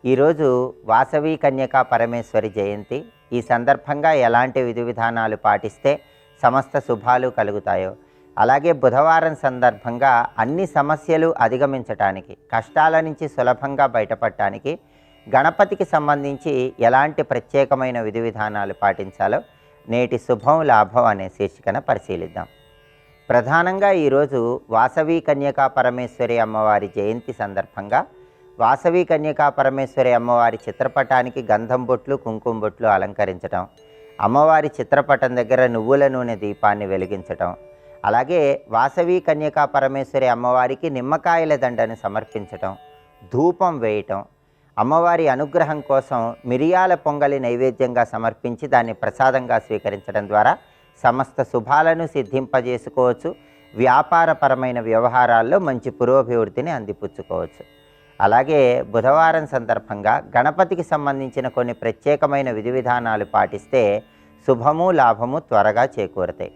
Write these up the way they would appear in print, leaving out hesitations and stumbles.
ఈరోజు వాసవి కన్యకా పరమేశ్వరి జయంతి. ఈ సందర్భంగా ఎలాంటి విధి విధానాలు పాటిస్తే సమస్త శుభాలు కలుగుతాయో, అలాగే బుధవారం సందర్భంగా అన్ని సమస్యలు అధిగమించటానికి, కష్టాల నుంచి సులభంగా బయటపడటానికి గణపతికి సంబంధించి ఎలాంటి ప్రత్యేకమైన విధి విధానాలు పాటించాలో నేటి శుభం లాభం అనే శీర్షికన పరిశీలిద్దాం. ప్రధానంగా ఈరోజు వాసవి కన్యకా పరమేశ్వరి అమ్మవారి జయంతి సందర్భంగా వాసవి కన్యకా పరమేశ్వరి అమ్మవారి చిత్రపటానికి గంధం బొట్లు, కుంకుమ బొట్లు అలంకరించటం, అమ్మవారి చిత్రపటం దగ్గర నువ్వుల నూనె దీపాన్ని వెలిగించటం, అలాగే వాసవి కన్యకా పరమేశ్వరి అమ్మవారికి నిమ్మకాయల దండను సమర్పించటం, ధూపం వేయటం, అమ్మవారి అనుగ్రహం కోసం మిరియాల పొంగలి నైవేద్యంగా సమర్పించి దాన్ని ప్రసాదంగా స్వీకరించడం ద్వారా సమస్త శుభాలను సిద్ధింపజేసుకోవచ్చు. వ్యాపారపరమైన వ్యవహారాల్లో మంచి పురోభివృద్ధిని అందిపుచ్చుకోవచ్చు. అలాగే బుధవారం సందర్భంగా గణపతికి సంబంధించిన కొన్ని ప్రత్యేకమైన విధి విధానాలు పాటిస్తే శుభము లాభము త్వరగా చేకూరుతాయి.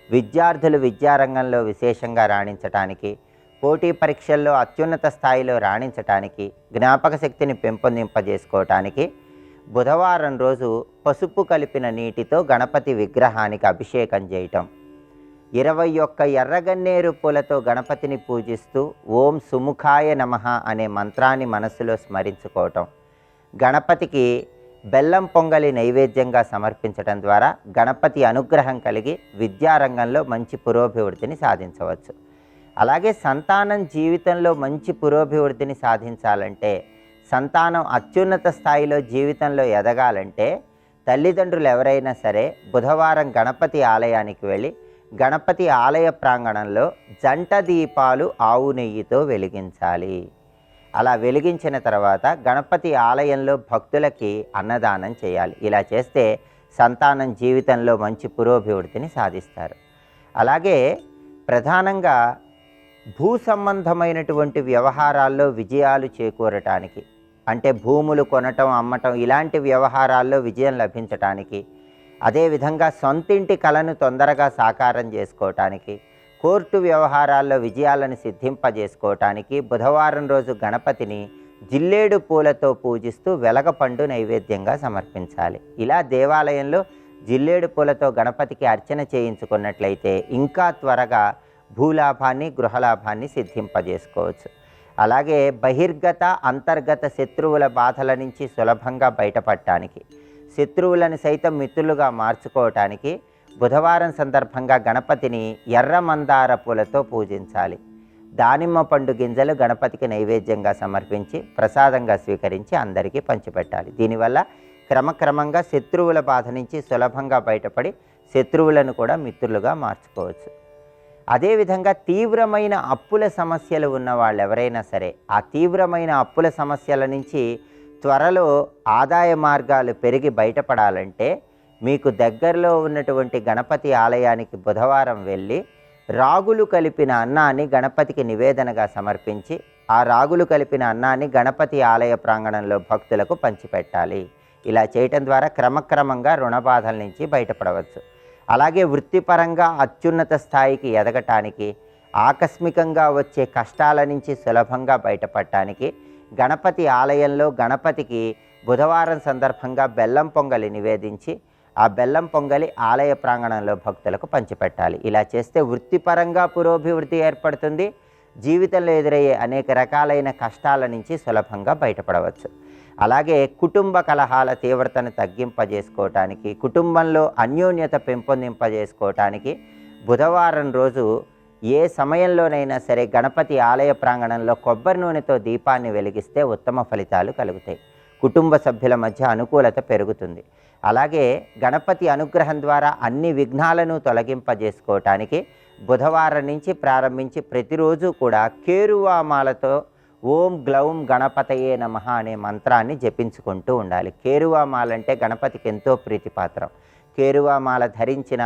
విద్యార్థులు విద్యారంగంలో విశేషంగా రాణించటానికి, పోటీ పరీక్షల్లో అత్యున్నత స్థాయిలో రాణించటానికి, జ్ఞాపక శక్తిని పెంపొందింపజేసుకోవటానికి బుధవారం రోజు పసుపు కలిపిన నీటితో గణపతి విగ్రహానికి అభిషేకం చేయటం, 21 ఎర్రగన్నేరు పూలతో గణపతిని పూజిస్తూ ఓం సుముఖాయ నమః అనే మంత్రాన్ని మనసులో స్మరించుకోవటం, గణపతికి బెల్లం పొంగలి నైవేద్యంగా సమర్పించడం ద్వారా గణపతి అనుగ్రహం కలిగి విద్యారంగంలో మంచి పురోభివృద్ధిని సాధించవచ్చు. అలాగే సంతానం జీవితంలో మంచి పురోభివృద్ధిని సాధించాలంటే, సంతానం అత్యున్నత స్థాయిలో జీవితంలో ఎదగాలంటే తల్లిదండ్రులు ఎవరైనా సరే బుధవారం గణపతి ఆలయానికి వెళ్ళి గణపతి ఆలయ ప్రాంగణంలో జంట దీపాలు ఆవు నెయ్యితో వెలిగించాలి. అలా వెలిగించిన తర్వాత గణపతి ఆలయంలో భక్తులకి అన్నదానం చేయాలి. ఇలా చేస్తే సంతానం జీవితంలో మంచి పురోభివృద్ధిని సాధిస్తారు. అలాగే ప్రధానంగా భూ సంబంధమైనటువంటి వ్యవహారాల్లో విజయాలు చేకూరటానికి, అంటే భూములు కొనటం, అమ్మటం ఇలాంటి వ్యవహారాల్లో విజయం లభించటానికి, అదేవిధంగా సొంతింటి కలను తొందరగా సాకారం చేసుకోవటానికి, కోర్టు వ్యవహారాల్లో విజయాలను సిద్ధింపజేసుకోవటానికి బుధవారం రోజు గణపతిని జిల్లేడు పూలతో పూజిస్తూ వెలగపండు నైవేద్యంగా సమర్పించాలి. ఇలా దేవాలయంలో జిల్లేడు పూలతో గణపతికి అర్చన చేయించుకున్నట్లయితే ఇంకా త్వరగా భూలాభాన్ని, గృహలాభాన్ని సిద్ధింపజేసుకోవచ్చు. అలాగే బహిర్గత అంతర్గత శత్రువుల బాధల నుంచి సులభంగా బయటపడటానికి, శత్రువులను సైతం మిత్రులుగా మార్చుకోవటానికి బుధవారం సందర్భంగా గణపతిని ఎర్ర మందార పూలతో పూజించాలి. దానిమ్మ పండు గింజలు గణపతికి నైవేద్యంగా సమర్పించి ప్రసాదంగా స్వీకరించి అందరికీ పంచిపెట్టాలి. దీనివల్ల క్రమక్రమంగా శత్రువుల బాధ నుంచి సులభంగా బయటపడి శత్రువులను కూడా మిత్రులుగా మార్చుకోవచ్చు. అదేవిధంగా తీవ్రమైన అప్పుల సమస్యలు ఉన్న వాళ్ళు ఎవరైనా సరే ఆ తీవ్రమైన అప్పుల సమస్యల నుంచి త్వరలో ఆదాయ మార్గాలు పెరిగి బయటపడాలంటే మీకు దగ్గరలో ఉన్నటువంటి గణపతి ఆలయానికి బుధవారం వెళ్ళి రాగులు కలిపిన అన్నాన్ని గణపతికి నివేదనగా సమర్పించి ఆ రాగులు కలిపిన అన్నాన్ని గణపతి ఆలయ ప్రాంగణంలో భక్తులకు పంచిపెట్టాలి. ఇలా చేయటం ద్వారా క్రమక్రమంగా రుణబాధల నుంచి బయటపడవచ్చు. అలాగే వృత్తిపరంగా అత్యున్నత స్థాయికి ఎదగటానికి, ఆకస్మికంగా వచ్చే కష్టాల నుంచి సులభంగా బయటపడటానికి గణపతి ఆలయంలో గణపతికి బుధవారం సందర్భంగా బెల్లం పొంగలి నివేదించి ఆ బెల్లం పొంగలి ఆలయ ప్రాంగణంలో భక్తులకు పంచిపెట్టాలి. ఇలా చేస్తే వృత్తిపరంగా పురోభివృద్ధి ఏర్పడుతుంది. జీవితంలో ఎదురయ్యే అనేక రకాలైన కష్టాల నుంచి సులభంగా బయటపడవచ్చు. అలాగే కుటుంబ కలహాల తీవ్రతను తగ్గింపజేసుకోవటానికి, కుటుంబంలో అన్యోన్యత పెంపొందింపజేసుకోవటానికి బుధవారం రోజు ఏ సమయంలోనైనా సరే గణపతి ఆలయ ప్రాంగణంలో కొబ్బరి నూనెతో దీపాన్ని వెలిగిస్తే ఉత్తమ ఫలితాలు కలుగుతాయి. కుటుంబ సభ్యుల మధ్య అనుకూలత పెరుగుతుంది. అలాగే గణపతి అనుగ్రహం ద్వారా అన్ని విఘ్నాలను తొలగింపజేసుకోవటానికి బుధవారం నుంచి ప్రారంభించి ప్రతిరోజు కూడా కేరువామాలతో ఓం గ్లౌం గణపతయే నమః అనే మంత్రాన్ని జపించుకుంటూ ఉండాలి. కేరువామాల అంటే గణపతికి ఎంతో ప్రీతిపాత్రం. కేరువామాల ధరించిన,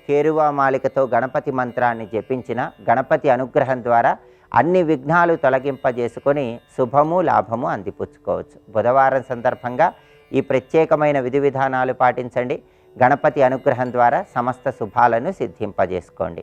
కేరువామాలికతో గణపతి మంత్రాన్ని జపించిన గణపతి అనుగ్రహం ద్వారా అన్ని విఘ్నాలు తొలగింపజేసుకొని శుభము లాభము అందిపుచ్చుకోవచ్చు. బుధవారం సందర్భంగా ఈ ప్రత్యేకమైన విధి విధానాలు పాటించండి. గణపతి అనుగ్రహం ద్వారా సమస్త శుభాలను సిద్ధింపజేసుకోండి.